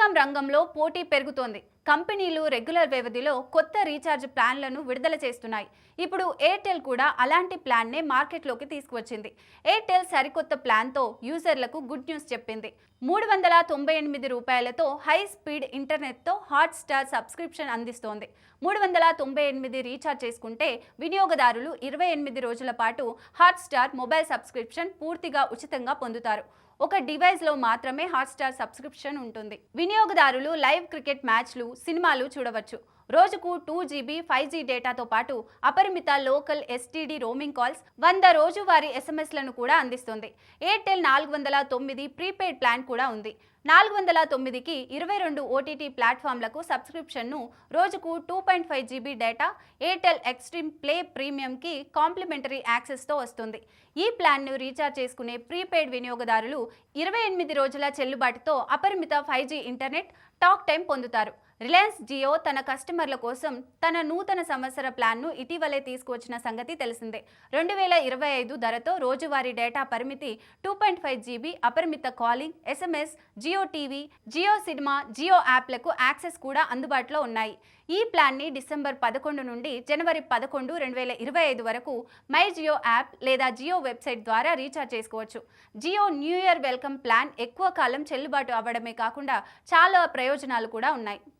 Telecom రంగంలో పోటీ పెరుగుతోంది. కంపెనీలు రెగ్యులర్ వ్యవధిలో కొత్త రీఛార్జ్ ప్లాన్లను విడుదల చేస్తున్నాయి. ఇప్పుడు ఎయిర్టెల్ కూడా అలాంటి ప్లాన్నే మార్కెట్లోకి తీసుకువచ్చింది. ఎయిర్టెల్ సరికొత్త ప్లాన్తో యూజర్లకు గుడ్ న్యూస్ చెప్పింది. రూ. 398 హై స్పీడ్ ఇంటర్నెట్తో హాట్స్టార్ సబ్స్క్రిప్షన్ అందిస్తోంది. 398 రీఛార్జ్ చేసుకుంటే వినియోగదారులు 28 రోజుల పాటు హాట్స్టార్ మొబైల్ సబ్స్క్రిప్షన్ పూర్తిగా ఉచితంగా పొందుతారు. ఒక డివైస్లో మాత్రమే హాట్స్టార్ సబ్స్క్రిప్షన్ ఉంటుంది. వినియోగదారులు లైవ్ క్రికెట్ మ్యాచ్లు, సినిమాలు చూడవచ్చు. రోజుకు 2 GB 5G డేటాతో పాటు అపరిమిత లోకల్ STD రోమింగ్ కాల్స్, 100 రోజువారీ SMSలను కూడా అందిస్తుంది. ఎయిర్టెల్ 409 ప్రీపెయిడ్ ప్లాన్ కూడా ఉంది. 409కి 22 OTT ప్లాట్ఫామ్లకు సబ్స్క్రిప్షన్ను, రోజుకు 2.5 GB డేటా, ఎయిర్టెల్ ఎక్స్ట్రీమ్ ప్లే ప్రీమియంకి కాంప్లిమెంటరీ యాక్సెస్తో వస్తుంది. ఈ ప్లాన్ను రీఛార్జ్ చేసుకునే ప్రీపెయిడ్ వినియోగదారులు 28 రోజుల చెల్లుబాటుతో అపరిమిత 5G ఇంటర్నెట్, టాక్ టైం పొందుతారు. రిలయన్స్ జియో తన కస్టమర్ల కోసం తన నూతన సంవత్సర ప్లాన్ను ఇటీవలే తీసుకువచ్చిన సంగతి తెలిసిందే. 2025 ధరతో రోజువారీ డేటా పరిమితి 2.5 GB, అపరిమిత calling, SMS, Jio TV, Jio Cinema, Jio యాప్లకు యాక్సెస్ కూడా అందుబాటులో ఉన్నాయి. ఈ ప్లాన్ని డిసెంబర్ 11 నుండి జనవరి 11, 2025 వరకు మై జియో యాప్ లేదా జియో వెబ్సైట్ ద్వారా రీఛార్జ్ చేసుకోవచ్చు. Jio new year welcome plan ఎక్కువ కాలం చెల్లుబాటు అవ్వడమే కాకుండా చాలా ప్రయోజనాలు కూడా ఉన్నాయి.